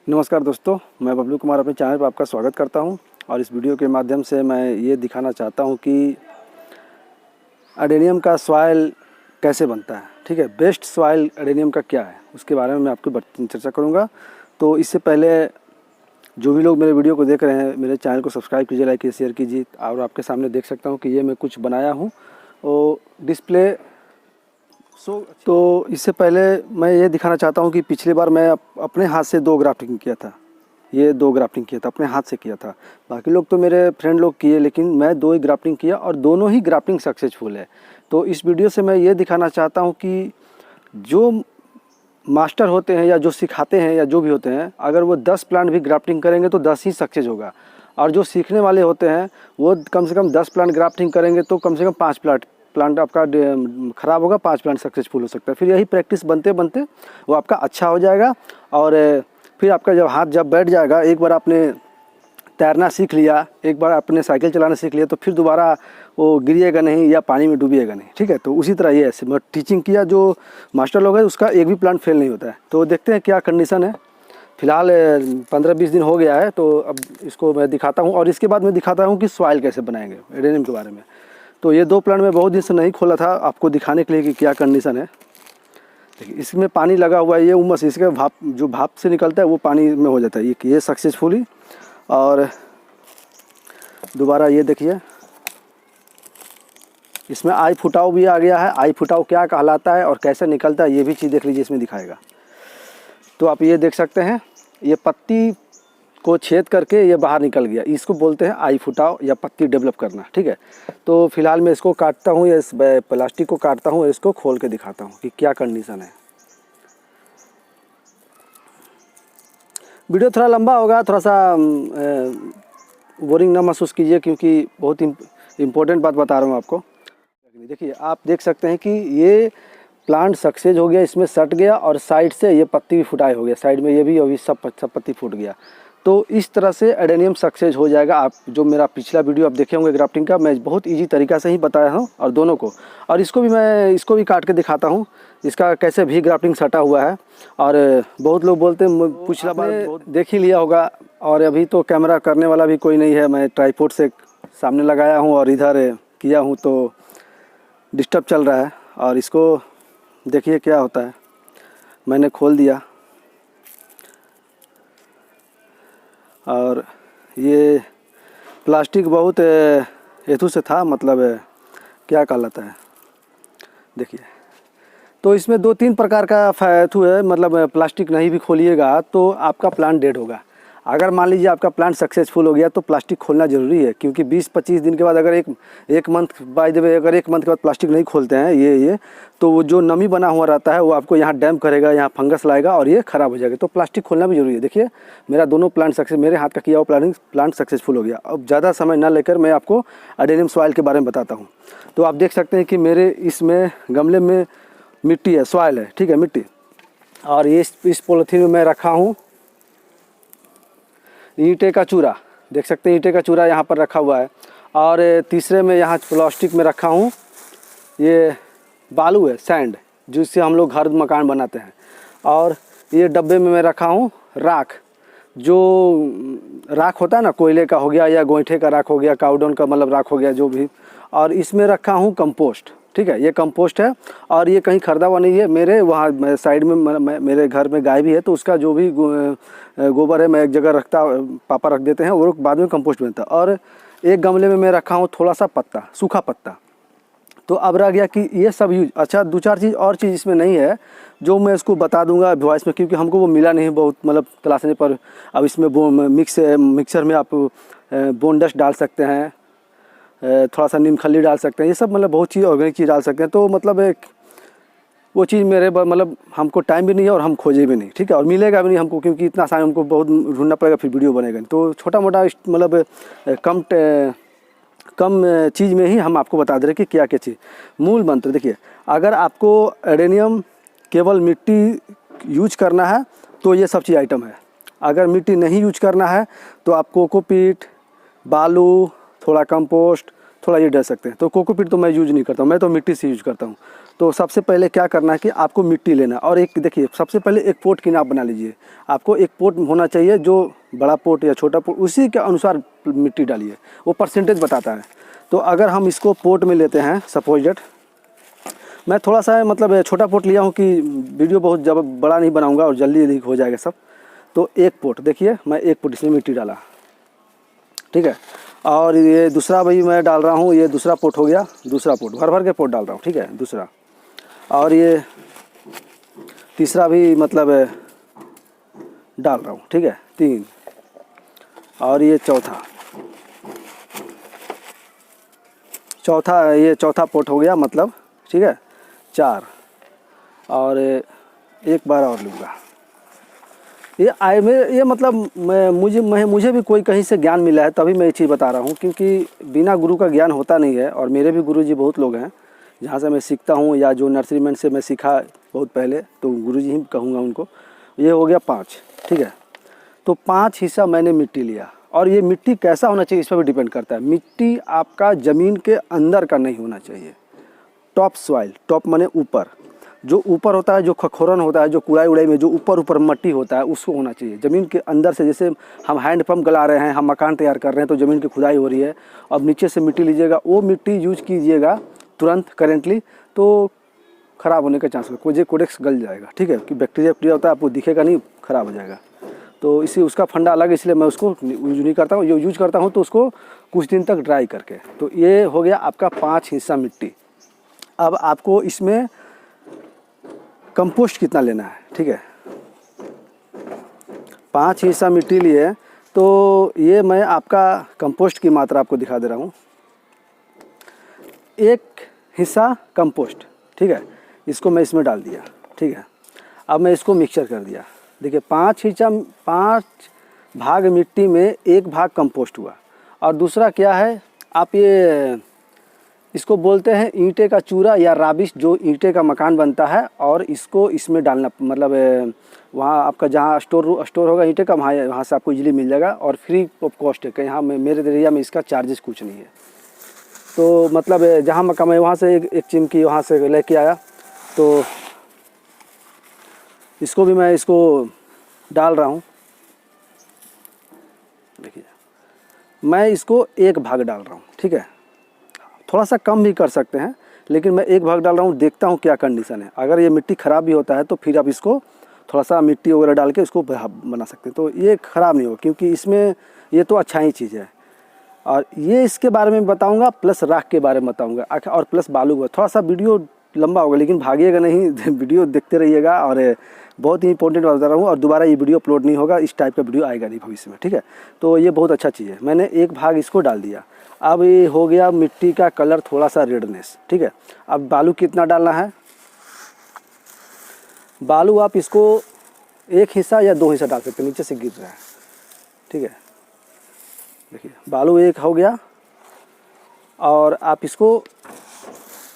नमस्कार दोस्तों, मैं बबलू कुमार अपने चैनल पर आपका स्वागत करता हूं और इस वीडियो के माध्यम से मैं ये दिखाना चाहता हूं कि एडेनियम का सॉइल कैसे बनता है। ठीक है, बेस्ट सॉइल एडेनियम का क्या है उसके बारे में मैं आपको चर्चा करूंगा। तो इससे पहले जो भी लोग मेरे वीडियो को देख रहे हैं, मेरे चैनल को सब्सक्राइब कीजिए, लाइक कीजिए, शेयर कीजिए। और आपके सामने देख सकता हूँ कि ये मैं कुछ बनाया हूँ वो डिस्प्ले। तो इससे पहले मैं ये दिखाना चाहता हूँ कि पिछली बार मैं अपने हाथ से 2 ग्राफ्टिंग किया था। ये 2 ग्राफ्टिंग किया था, अपने हाथ से किया था। बाकी लोग तो मेरे फ्रेंड लोग किए, लेकिन मैं 2 ही ग्राफ्टिंग किया और दोनों ही ग्राफ्टिंग सक्सेसफुल है। तो इस वीडियो से मैं ये दिखाना चाहता हूँ कि जो मास्टर होते हैं या जो सिखाते हैं या जो भी होते हैं, अगर वो 10 प्लांट भी ग्राफ्टिंग करेंगे तो 10 ही सक्सेस होगा। और जो सीखने वाले होते हैं वो कम से कम 10 प्लांट ग्राफ्टिंग करेंगे तो कम से कम 5 प्लांट आपका ख़राब होगा, 5 प्लांट सक्सेसफुल हो सकता है। फिर यही प्रैक्टिस बनते बनते वो आपका अच्छा हो जाएगा। और फिर आपका जब हाथ जब बैठ जाएगा, एक बार आपने तैरना सीख लिया, एक बार आपने साइकिल चलाना सीख लिया, तो फिर दोबारा वो गिरिएगा नहीं या पानी में डूबिएगा नहीं। ठीक है, तो उसी तरह ये ऐसे मैं टीचिंग किया, जो मास्टर लोग हैं उसका एक भी प्लांट फेल नहीं होता है। तो देखते हैं क्या कंडीशन है। फ़िलहाल 15-20 दिन हो गया है, तो अब इसको मैं दिखाता हूँ और इसके बाद मैं दिखाता हूँ कि सॉइल कैसे बनाएंगे एडेनियम के बारे में। तो ये 2 प्लांट मैं बहुत दिन से नहीं खोला था आपको दिखाने के लिए कि क्या कंडीशन है। देखिए, इसमें पानी लगा हुआ है, ये उमस, इसके भाप से निकलता है वो पानी में हो जाता है। ये सक्सेसफुली। और दोबारा ये देखिए, इसमें आई फुटाव भी आ गया है। आई फुटाव क्या कहलाता है और कैसे निकलता है ये भी चीज़ देख लीजिए, इसमें दिखाएगा। तो आप ये देख सकते हैं, ये पत्ती को छेद करके ये बाहर निकल गया, इसको बोलते हैं आई फुटाव या पत्ती डेवलप करना। ठीक है, तो फिलहाल मैं इसको काटता हूँ, इस प्लास्टिक को काटता हूँ, इसको खोल के दिखाता हूँ कि क्या कंडीशन है। वीडियो थोड़ा लंबा होगा, थोड़ा सा बोरिंग ना महसूस कीजिए, क्योंकि बहुत इम्पोर्टेंट बात बता रहा हूँ आपको। देखिए, आप देख सकते हैं कि ये प्लांट सक्सेस हो गया, इसमें सट गया और साइड से ये पत्ती भी फुटाई हो गया, साइड में ये भी अभी सब पत्ती फूट गया। तो इस तरह से एडेनियम सक्सेस हो जाएगा। आप जो मेरा पिछला वीडियो आप देखे होंगे ग्राफ्टिंग का, मैं बहुत इजी तरीका से ही बताया हूँ और दोनों को। और इसको भी काट के दिखाता हूँ, इसका कैसे भी ग्राफ्टिंग सटा हुआ है। और बहुत लोग बोलते हैं, पिछला बार देख ही लिया होगा। और अभी तो कैमरा करने वाला भी कोई नहीं है, मैं ट्राईपोड से सामने लगाया हूँ और इधर किया हूँ, तो डिस्टर्ब चल रहा है। और इसको देखिए क्या होता है। मैंने खोल दिया और ये प्लास्टिक बहुत एथू से था, मतलब क्या कहलाता है, देखिए। तो इसमें 2-3 प्रकार का एथू है, मतलब प्लास्टिक नहीं भी खोलिएगा तो आपका प्लांट डेड होगा। अगर मान लीजिए आपका प्लांट सक्सेसफुल हो गया तो प्लास्टिक खोलना ज़रूरी है, क्योंकि 20-25 दिन के बाद अगर एक मंथ बाय द वे, अगर 1 मंथ के बाद प्लास्टिक नहीं खोलते हैं ये तो वो जो नमी बना हुआ रहता है वो आपको यहाँ डैम्प करेगा, यहाँ फंगस लाएगा और ये ख़राब हो जाएगा। तो प्लास्टिक खोलना भी ज़रूरी है। देखिए, मेरा दोनों प्लांट मेरे हाथ का किया हुआ प्लांट सक्सेसफुल हो गया। अब ज़्यादा समय ना लेकर मैं आपको एडेनियम सॉइल के बारे में बताता हूँ। तो आप देख सकते हैं कि मेरे इसमें गमले में मिट्टी है, सॉइल है, ठीक है, मिट्टी। और ये इस पॉलीथीन में मैं रखा हूँ ईंटे का चूरा, देख सकते हैं ईंटे का चूरा यहाँ पर रखा हुआ है। और तीसरे में यहाँ प्लास्टिक में रखा हूँ ये बालू है, सैंड, जिससे हम लोग घर मकान बनाते हैं। और ये डब्बे में मैं रखा हूँ राख, जो राख होता है ना, कोयले का हो गया या गोईठे का राख हो गया, काउडन का मतलब राख हो गया, जो भी। और इसमें रखा हूँ कंपोस्ट, ठीक है, ये कंपोस्ट है। और ये कहीं खरीदा हुआ नहीं है, मेरे वहाँ साइड में मेरे घर में गाय भी है, तो उसका जो भी गोबर है मैं एक जगह रखता, पापा रख देते हैं, वो बाद में कंपोस्ट बनता है। और एक गमले में मैं रखा हूँ थोड़ा सा पत्ता, सूखा पत्ता। तो अब रह गया कि ये सब यूज। अच्छा, 2-4 चीज़ और चीज़ इसमें नहीं है, जो मैं इसको बता दूंगा वॉइस में, क्योंकि हमको वो मिला नहीं बहुत, मतलब तलाशने पर। अब इसमें मिक्सर में आप बोन डस्ट डाल सकते हैं, थोड़ा सा नीम खली डाल सकते हैं, ये सब मतलब बहुत चीज़ ऑर्गेनिक चीज़ डाल सकते हैं। तो मतलब वो चीज़ मेरे मतलब हमको टाइम भी नहीं है और हम खोजे भी नहीं, ठीक है, और मिलेगा भी नहीं हमको, क्योंकि इतना सारा हमको बहुत ढूंढना पड़ेगा, फिर वीडियो बनेगा नहीं। तो छोटा मोटा मतलब कम चीज़ में ही हम आपको बता दे रहे कि क्या क्या चीज़। मूल मंत्र देखिए, अगर आपको एडेनियम केवल मिट्टी यूज करना है तो ये सब चीज़ आइटम है। अगर मिट्टी नहीं यूज करना है तो आप कोकोपीट, बालू, थोड़ा कंपोस्ट, थोड़ा ये डाल सकते हैं। तो कोकोपीट तो मैं यूज नहीं करता हूँ, मैं तो मिट्टी से यूज करता हूँ। तो सबसे पहले क्या करना है कि आपको मिट्टी लेना, और एक देखिए सबसे पहले एक पोट की नाप बना लीजिए। आपको एक पोट होना चाहिए, जो बड़ा पोट या छोटा पोट उसी के अनुसार मिट्टी डालिए, वो परसेंटेज बताता है। तो अगर हम इसको पोट में लेते हैं, सपोज डेट मैं थोड़ा सा मतलब छोटा पोट लिया हूँ कि वीडियो बहुत जब बड़ा नहीं बनाऊँगा और जल्दी जल्दी हो जाएगा सब। तो एक पोट देखिए, मैं एक पोट इसमें मिट्टी डाला, ठीक है। और ये दूसरा भाई मैं डाल रहा हूँ, ये दूसरा पोट हो गया, दूसरा पोट भर भर के पोट डाल रहा हूँ, ठीक है, दूसरा। और ये तीसरा भी मतलब डाल रहा हूँ, ठीक है, 3। और ये ये चौथा पोट हो गया मतलब, ठीक है, 4। और एक बार और लूँगा। ये मतलब मुझे भी कोई कहीं से ज्ञान मिला है तभी मैं ये चीज़ बता रहा हूँ, क्योंकि बिना गुरु का ज्ञान होता नहीं है। और मेरे भी गुरुजी बहुत लोग हैं जहाँ से मैं सीखता हूँ, या जो नर्सरीमैन से मैं सीखा बहुत पहले, तो गुरुजी ही कहूँगा उनको। ये हो गया 5, ठीक है। तो 5 हिस्सा मैंने मिट्टी लिया, और ये मिट्टी कैसा होना चाहिए इस पर भी डिपेंड करता है। मिट्टी आपका ज़मीन के अंदर का नहीं होना चाहिए, टॉप सॉइल, टॉप माने ऊपर, जो ऊपर होता है, जो खखोरन होता है, जो कुड़ाई उड़ाई में जो ऊपर मट्टी होता है, उसको होना चाहिए। ज़मीन के अंदर से, जैसे हम हैंड पंप गला रहे हैं, हम मकान तैयार कर रहे हैं, तो ज़मीन की खुदाई हो रही है, अब नीचे से मिट्टी लीजिएगा, वो मिट्टी यूज कीजिएगा तुरंत करेंटली, तो ख़राब होने का चांस है, कोडेक्स गल जाएगा, ठीक है, कि बैक्टीरिया होता है, आपको दिखेगा नहीं, ख़राब हो जाएगा। तो इसी उसका फंडा अलग, इसलिए मैं उसको यूज नहीं करता हूँ। जो यूज करता हूँ तो उसको कुछ दिन तक ड्राई करके। तो ये हो गया आपका 5 हिस्सा मिट्टी। अब आपको इसमें कंपोस्ट कितना लेना है, ठीक है। 5 हिस्सा मिट्टी लिए, तो ये मैं आपका कंपोस्ट की मात्रा आपको दिखा दे रहा हूँ। 1 हिस्सा कंपोस्ट, ठीक है, इसको मैं इसमें डाल दिया, ठीक है। अब मैं इसको मिक्सचर कर दिया। देखिए 5 भाग मिट्टी में 1 भाग कंपोस्ट हुआ। और दूसरा क्या है, आप ये इसको बोलते हैं ईंटे का चूरा या राबिश, जो ईंटे का मकान बनता है, और इसको इसमें डालना, मतलब वहाँ आपका जहाँ स्टोर होगा ईंटे का, वहाँ से आपको इजीली मिल जाएगा, और फ्री ऑफ कॉस्ट है। यहाँ मेरे एरिया में इसका चार्जेस कुछ नहीं है। तो मतलब जहाँ मकान है वहाँ से एक चिमकी वहाँ से लेके आया, तो इसको भी मैं इसको डाल रहा हूँ। देखिए मैं इसको 1 भाग डाल रहा हूँ, ठीक है। थोड़ा सा कम भी कर सकते हैं, लेकिन मैं 1 भाग डाल रहा हूँ, देखता हूँ क्या कंडीशन है। अगर ये मिट्टी ख़राब भी होता है तो फिर आप इसको थोड़ा सा मिट्टी वगैरह डाल के इसको बना सकते हैं, तो ये ख़राब नहीं हो, क्योंकि इसमें ये तो अच्छा ही चीज़ है। और ये इसके बारे में बताऊँगा, प्लस राख के बारे में बताऊँगा, और प्लस बालू। थोड़ा सा वीडियो लंबा होगा, लेकिन भागिएगा नहीं, वीडियो देखते रहिएगा। और बहुत ही इंपॉर्टेंट बता रहा हूँ, और दोबारा ये वीडियो अपलोड नहीं होगा, इस टाइप का वीडियो आएगा नहीं भविष्य में, ठीक है। तो ये बहुत अच्छा चीज़ है। मैंने 1 भाग इसको डाल दिया। अब ये हो गया मिट्टी का कलर थोड़ा सा रेडनेस, ठीक है। अब बालू कितना डालना है, बालू आप इसको 1 हिस्सा या 2 हिस्सा डाल सकते हैं, नीचे से गिर रहा है, ठीक है। देखिए बालू 1 हो गया, और आप इसको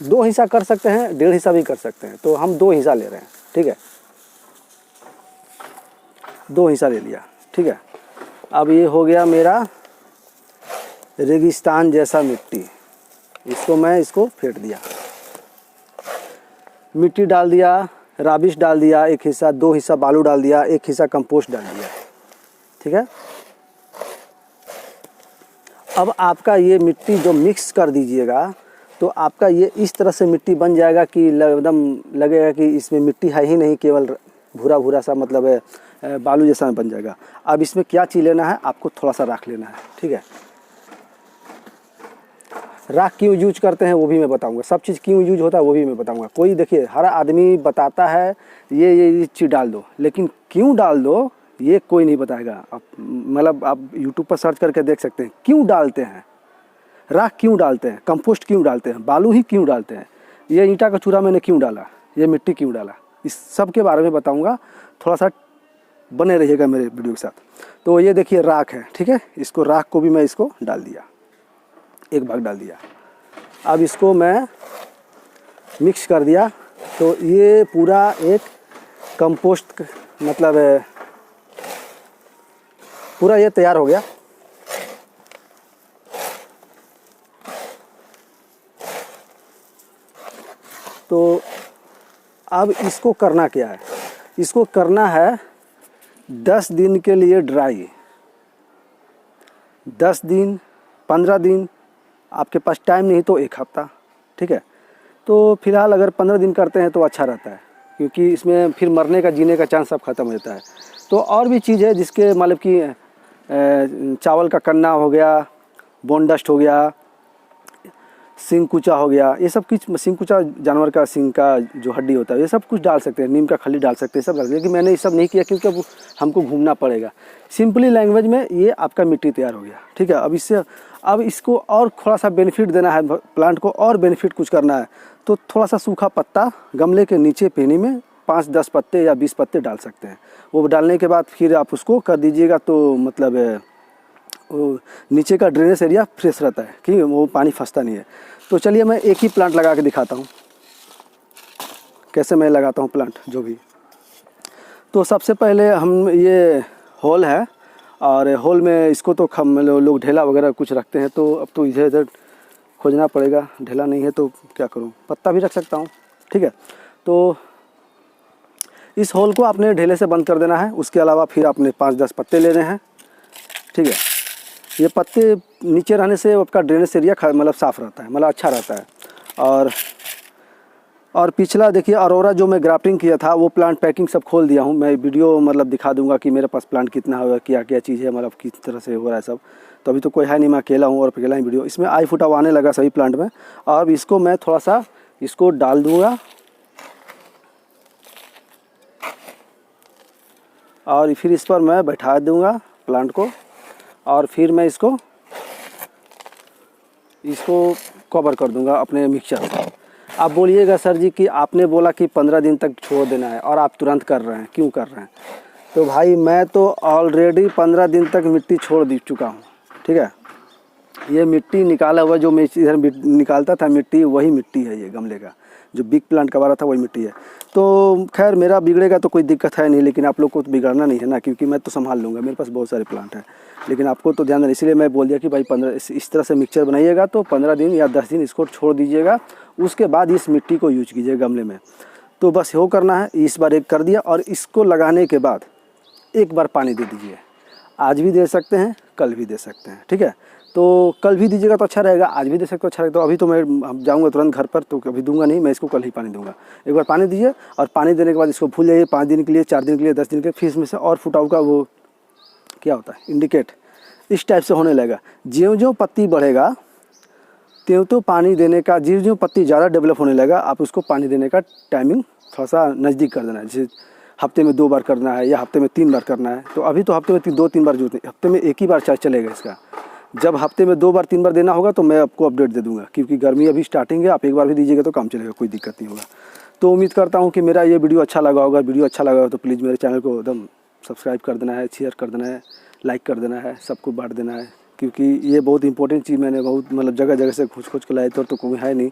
2 हिस्सा कर सकते हैं, 1.5 हिस्सा भी कर सकते हैं। तो हम 2 हिस्सा ले रहे हैं, ठीक है, 2 हिस्सा ले लिया, ठीक है। अब ये हो गया मेरा रेगिस्तान जैसा मिट्टी, इसको फेंट दिया, मिट्टी डाल दिया, राबिश डाल दिया 1 हिस्सा, 2 हिस्सा बालू डाल दिया, 1 हिस्सा कंपोस्ट डाल दिया, ठीक है। अब आपका ये मिट्टी जो मिक्स कर दीजिएगा, तो आपका ये इस तरह से मिट्टी बन जाएगा कि एकदम लगेगा कि इसमें मिट्टी है ही नहीं, केवल भूरा भूरा सा, मतलब बालू जैसा बन जाएगा। अब इसमें क्या चीज़ लेना है, आपको थोड़ा सा राख लेना है, ठीक है। राख क्यों यूज करते हैं वो भी मैं बताऊंगा, सब चीज़ क्यों यूज होता है वो भी मैं बताऊंगा। कोई देखिए हर आदमी बताता है ये चीज़ डाल दो, लेकिन क्यों डाल दो ये कोई नहीं बताएगा। आप मतलब आप यूट्यूब पर सर्च करके देख सकते हैं क्यों डालते हैं, राख क्यों डालते हैं, कंपोस्ट क्यों डालते हैं, बालू ही क्यों डालते हैं, ये ईंटा का चूरा मैंने क्यों डाला, ये मिट्टी क्यों डाला, इस सब के बारे में बताऊँगा। थोड़ा सा बने रहिएगा मेरे वीडियो के साथ। तो ये देखिए राख है, ठीक है, इसको राख को भी मैं इसको डाल दिया, 1 भाग डाल दिया। अब इसको मैं मिक्स कर दिया, तो ये पूरा एक कंपोस्ट मतलब पूरा ये तैयार हो गया। तो अब इसको करना क्या है, इसको करना है 10 दिन के लिए ड्राई। 10 दिन 15 दिन, आपके पास टाइम नहीं तो 1 हफ्ता, ठीक है। तो फिलहाल अगर 15 दिन करते हैं तो अच्छा रहता है, क्योंकि इसमें फिर मरने का जीने का चांस सब ख़त्म हो जाता है। तो और भी चीज़ है जिसके मतलब कि चावल का कन्ना हो गया, बोन डस्ट हो गया, सिंग कुचा हो गया, ये सब कुछ, सिंग कुचा जानवर का सिंग का जो हड्डी होता है, ये सब कुछ डाल सकते हैं, नीम का खली डाल सकते हैं, सब डाल सकते हैं। लेकिन मैंने ये सब नहीं किया क्योंकि अब हमको घूमना पड़ेगा। सिंपली लैंग्वेज में ये आपका मिट्टी तैयार हो गया, ठीक है। अब इसको और थोड़ा सा बेनिफिट देना है प्लांट को, और बेनिफिट कुछ करना है तो थोड़ा सा सूखा पत्ता गमले के नीचे पेनी में 5-10 पत्ते या 20 पत्ते डाल सकते हैं। वो डालने के बाद फिर आप उसको कर दीजिएगा, तो मतलब वो नीचे का ड्रेनेज एरिया फ्रेश रहता है कि वो पानी फंसता नहीं है। तो चलिए मैं एक ही प्लांट लगा के दिखाता हूँ कैसे मैं लगाता हूँ प्लांट जो भी। तो सबसे पहले हम ये होल है, और होल में इसको तो लोग ढेला वगैरह कुछ रखते हैं, तो अब तो इधर इधर खोजना पड़ेगा। ढेला नहीं है तो क्या करूँ, पत्ता भी रख सकता हूँ, ठीक है। तो इस होल को आपने ढेले से बंद कर देना है। उसके अलावा फिर आपने 5-10 पत्ते लेने हैं, ठीक है। ये पत्ते नीचे रहने से आपका ड्रेनेज एरिया मतलब साफ़ रहता है, मतलब अच्छा रहता है। और पिछला देखिए अरोरा जो मैं ग्राफ्टिंग किया था, वो प्लांट पैकिंग सब खोल दिया हूँ। मैं वीडियो मतलब दिखा दूंगा कि मेरे पास प्लांट कितना होगा, क्या क्या चीज़ है, मतलब किस तरह से हो रहा है सब। तो अभी तो कोई है नहीं, मैं अकेला हूँ और अकेला ही वीडियो। इसमें आई फुटाव आने लगा सभी प्लांट में। और इसको मैं थोड़ा सा इसको डाल दूँगा, और फिर इस पर मैं बैठा दूँगा प्लांट को, और फिर मैं इसको कवर कर दूँगा अपने मिक्सचर से। आप बोलिएगा सर जी कि आपने बोला कि 15 दिन तक छोड़ देना है और आप तुरंत कर रहे हैं, क्यों कर रहे हैं? तो भाई मैं तो ऑलरेडी 15 दिन तक मिट्टी छोड़ दी चुका हूँ, ठीक है। ये मिट्टी निकाला हुआ जो मैं इधर निकालता था मिट्टी, वही मिट्टी है। ये गमले का जो बिग प्लांट का वाला था वही मिट्टी है। तो खैर मेरा बिगड़ेगा तो कोई दिक्कत है नहीं, लेकिन आप लोग को तो बिगड़ना नहीं है ना, क्योंकि मैं तो संभाल लूँगा, मेरे पास बहुत सारे प्लांट हैं। लेकिन आपको तो ध्यान देना, इसलिए मैं बोल दिया कि भाई 15 इस तरह से मिक्सचर बनाइएगा तो 15 दिन या 10 दिन इसको छोड़ दीजिएगा, उसके बाद इस मिट्टी को यूज कीजिएगा गमले में। तो बस वो करना है। इस बार एक कर दिया, और इसको लगाने के बाद एक बार पानी दे दीजिए। आज भी दे सकते हैं, कल भी दे सकते हैं, ठीक है। तो कल भी दीजिएगा तो अच्छा रहेगा, आज भी दे सकते हो अच्छा रहेगा। तो अभी तो मैं जाऊँगा तुरंत घर पर, तो कभी दूंगा नहीं, मैं इसको कल ही पानी दूंगा। एक बार पानी दीजिए, और पानी देने के बाद इसको भूल जाइए 5 दिन के लिए, 4 दिन के लिए, 10 दिन के लिए। फिर इसमें से और फुटाव का वो क्या होता है इंडिकेट, इस टाइप से होने लगेगा। ज्यों-ज्यों पत्ती बढ़ेगा त्यों पानी देने का, ज्यों-ज्यों पत्ती ज़्यादा डेवलप होने लगा, आप उसको पानी देने का टाइमिंग थोड़ा सा नज़दीक कर देना है। जैसे हफ्ते में 2 बार करना है या हफ्ते में 3 बार करना है। तो अभी तो हफ्ते में 2-3 बार जरूरत नहीं, हफ्ते में 1 ही बार चार्ज चलेगा इसका। जब हफ्ते में 2 बार 3 बार देना होगा तो मैं आपको अपडेट दे दूंगा, क्योंकि गर्मी अभी स्टार्टिंग है। आप एक बार भी दीजिएगा तो काम चलेगा, कोई दिक्कत नहीं होगा। तो उम्मीद करता हूँ कि मेरा ये वीडियो अच्छा लगा होगा। वीडियो अच्छा लगा हो तो प्लीज़ मेरे चैनल को एकदम सब्सक्राइब कर देना है, शेयर कर देना है, लाइक कर देना है, सबको बांट देना है, क्योंकि ये बहुत इंपॉर्टेंट चीज़ मैंने बहुत मतलब जगह जगह से खोज के लाए थे, तो कोई है नहीं।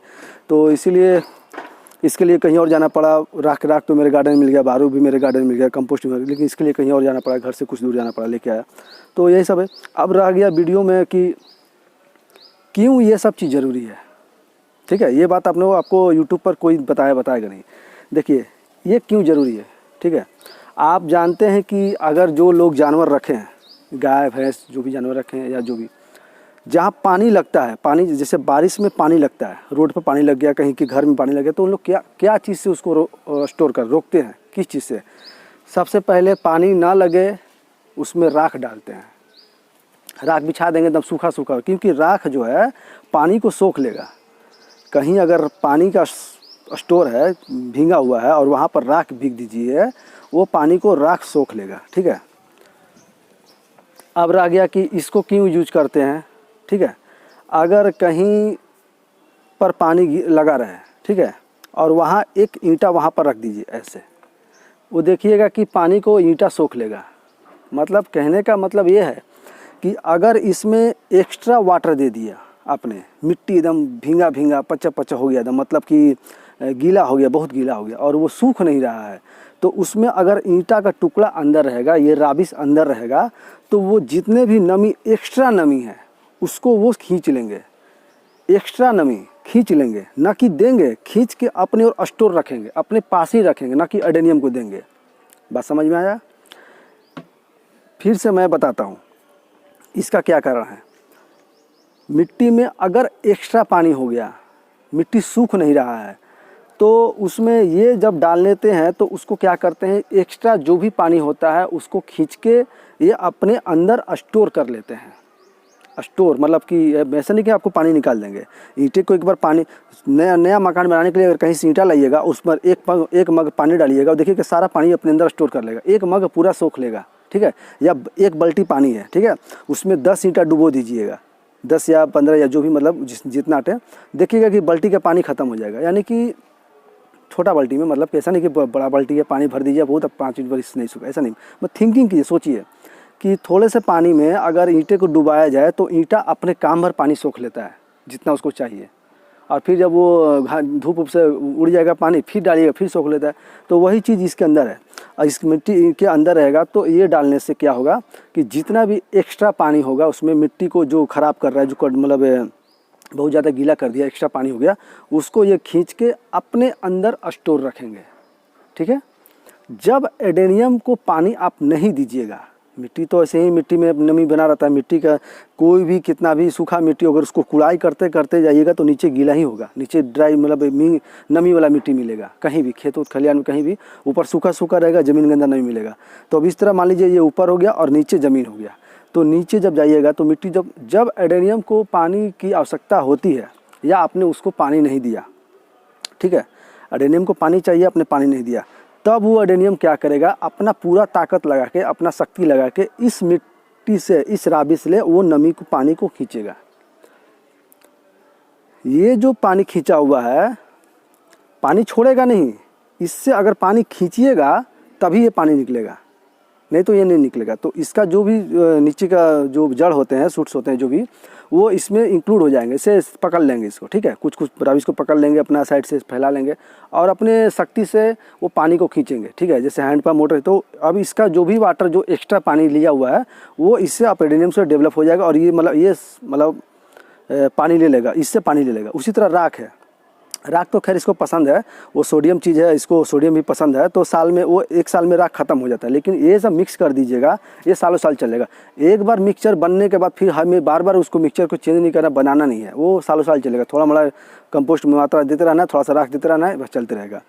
तो इसीलिए इसके लिए कहीं और जाना पड़ा। राख तो मेरे गार्डन में मिल गया, बारू भी मेरे गार्डन में मिल गया, कंपोस्ट भी मिल गया, लेकिन इसके लिए कहीं और जाना पड़ा, घर से कुछ दूर जाना पड़ा, लेके आया। तो यही सब है। अब रह गया वीडियो में कि क्यों ये सब चीज़ ज़रूरी है, ठीक है। ये बात आपको यूट्यूब पर कोई बताएगा नहीं। देखिए ये क्यों ज़रूरी है, ठीक है। आप जानते हैं कि अगर जो लोग जानवर रखे हैं, गाय भैंस जो भी जानवर रखे हैं, या जो भी जहाँ पानी लगता है, पानी जैसे बारिश में पानी लगता है, रोड पर पानी लग गया, कहीं के घर में पानी लग गया, तो उन लोग क्या चीज़ से उसको स्टोर कर रोकते हैं, किस चीज़ से? सबसे पहले पानी ना लगे उसमें राख डालते हैं। राख बिछा देंगे एकदम सूखा सूखा, क्योंकि राख जो है पानी को सोख लेगा। कहीं अगर पानी का स्टोर है भींगा हुआ है और वहाँ पर राख भीग दीजिए, वो पानी को राख सोख लेगा, ठीक है। अब रह गया कि इसको क्यों यूज करते हैं, ठीक है। अगर कहीं पर पानी लगा रहे, ठीक है, और वहाँ एक ईंटा वहाँ पर रख दीजिए ऐसे, वो देखिएगा कि पानी को ईंटा सोख लेगा। मतलब कहने का मतलब ये है कि अगर इसमें एक्स्ट्रा वाटर दे दिया आपने, मिट्टी एकदम भींगा पच्चा हो गया एकदम, मतलब कि गीला हो गया, बहुत गीला हो गया, और वो सूख नहीं रहा है, तो उसमें अगर ईंटा का टुकड़ा अंदर रहेगा, ये राबिस अंदर रहेगा, तो वो जितने भी नमी एक्स्ट्रा नमी है उसको वो खींच लेंगे। एक्स्ट्रा नमी खींच लेंगे, ना कि देंगे, खींच के अपने और स्टोर रखेंगे, अपने पास ही रखेंगे, ना कि एडेनियम को देंगे। बात समझ में आया? फिर से मैं बताता हूँ इसका क्या कारण है। मिट्टी में अगर एक्स्ट्रा पानी हो गया, मिट्टी सूख नहीं रहा है, तो उसमें ये जब डाल लेते हैं तो उसको क्या करते हैं, एक्स्ट्रा जो भी पानी होता है उसको खींच के ये अपने अंदर स्टोर कर लेते हैं। स्टोर मतलब कि ऐसा नहीं कि आपको पानी निकाल देंगे। ईंटे को एक बार पानी, नया मकान बनाने के लिए अगर कहीं से ईंटा लाइएगा, उस पर एक मग पानी डालिएगा और देखिए कि सारा पानी अपने अंदर स्टोर कर लेगा, एक मग पूरा सोख लेगा, ठीक है। या एक बाल्टी पानी है, ठीक है, उसमें 10 ईंटा डुबो दीजिएगा, 10 या 15 या जो भी मतलब जितना अटे, देखिएगा कि बाल्टी का पानी ख़त्म हो जाएगा। यानी कि छोटा बाल्टी में, मतलब ऐसा नहीं कि बड़ा बाल्टी है पानी भर दीजिए बहुत, अब 5 मिनट पर इससे नहीं सूखा, ऐसा नहीं। मतलब थिंकिंग कीजिए, सोचिए कि थोड़े से पानी में अगर ईंटे को डुबाया जाए तो ईंटा अपने काम भर पानी सोख लेता है जितना उसको चाहिए, और फिर जब वो धूप से उड़ जाएगा पानी, फिर डालिएगा फिर सोख लेता है। तो वही चीज़ इसके अंदर है, और इस मिट्टी के अंदर रहेगा। तो ये डालने से क्या होगा कि जितना भी एक्स्ट्रा पानी होगा उसमें, मिट्टी को जो ख़राब कर रहा है, जो मतलब बहुत ज़्यादा गीला कर दिया, एक्स्ट्रा पानी हो गया, उसको ये खींच के अपने अंदर स्टोर रखेंगे, ठीक है। जब एडेनियम को पानी आप नहीं दीजिएगा, मिट्टी तो ऐसे ही मिट्टी में नमी बना रहता है, मिट्टी का कोई भी कितना भी सूखा मिट्टी अगर उसको कुड़ाई करते करते जाइएगा तो नीचे गीला ही होगा, नीचे ड्राई मतलब नमी वाला मिट्टी मिलेगा कहीं भी, खेत खलिहान में कहीं भी, ऊपर सूखा सूखा रहेगा, ज़मीन के अंदर नहीं मिलेगा। तो अब इस तरह मान लीजिए ये ऊपर हो गया और नीचे ज़मीन हो गया, तो नीचे जब जाइएगा तो मिट्टी जब एडेनियम को पानी की आवश्यकता होती है या आपने उसको पानी नहीं दिया, ठीक है, एडेनियम को पानी चाहिए, आपने पानी नहीं दिया, तब वो एडेनियम क्या करेगा, अपना पूरा ताकत लगा के, अपना शक्ति लगा के इस मिट्टी से, इस राबी से वो नमी को, पानी को खींचेगा। ये जो पानी खींचा हुआ है, पानी छोड़ेगा नहीं, इससे अगर पानी खींचिएगा तभी ये पानी निकलेगा, नहीं तो ये नहीं निकलेगा। तो इसका जो भी नीचे का जो जड़ होते हैं, सूट्स होते हैं जो भी, वो इसमें इंक्लूड हो जाएंगे, इसे पकड़ लेंगे इसको, ठीक है, कुछ राबिस को पकड़ लेंगे, अपना साइड से फैला लेंगे और अपने शक्ति से वो पानी को खींचेंगे, ठीक है, जैसे हैंड पंप मोटर। तो अब इसका जो भी वाटर जो एक्स्ट्रा पानी लिया हुआ है वो इससे आप एडेनियम से डेवलप हो जाएगा, और ये मतलब पानी ले लेगा, इससे पानी ले लेगा। उसी तरह राख है, राख तो खैर इसको पसंद है, वो सोडियम चीज़ है, इसको सोडियम भी पसंद है, तो साल में वो 1 साल में राख ख़त्म हो जाता है। लेकिन ये सब मिक्स कर दीजिएगा, ये सालों साल चलेगा। एक बार मिक्सचर बनने के बाद फिर हमें बार बार उसको मिक्सचर को चेंज नहीं करना, बनाना नहीं है, वो सालों साल चलेगा। थोड़ा मोड़ा कंपोस्ट में मात्रा देते रहना है, थोड़ा सा राख देते रहना है, बस चलते रहेगा।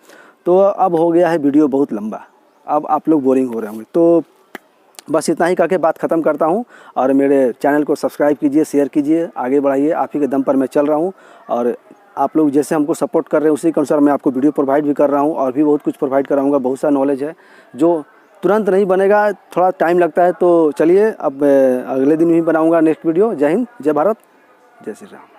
तो अब हो गया है वीडियो बहुत लंबा, अब आप लोग बोरिंग हो रहे होंगे, तो बस इतना ही करके बात ख़त्म करता हूँ। और मेरे चैनल को सब्सक्राइब कीजिए, शेयर कीजिए, आगे बढ़ाइए, आप ही के दम पर मैं चल रहा हूँ। और आप लोग जैसे हमको सपोर्ट कर रहे हैं उसी के अनुसार मैं आपको वीडियो प्रोवाइड भी कर रहा हूँ, और भी बहुत कुछ प्रोवाइड कराऊँगा। बहुत सा नॉलेज है जो तुरंत नहीं बनेगा, थोड़ा टाइम लगता है। तो चलिए अब अगले दिन भी बनाऊँगा नेक्स्ट वीडियो। जय हिंद, जय भारत, जय श्री राम।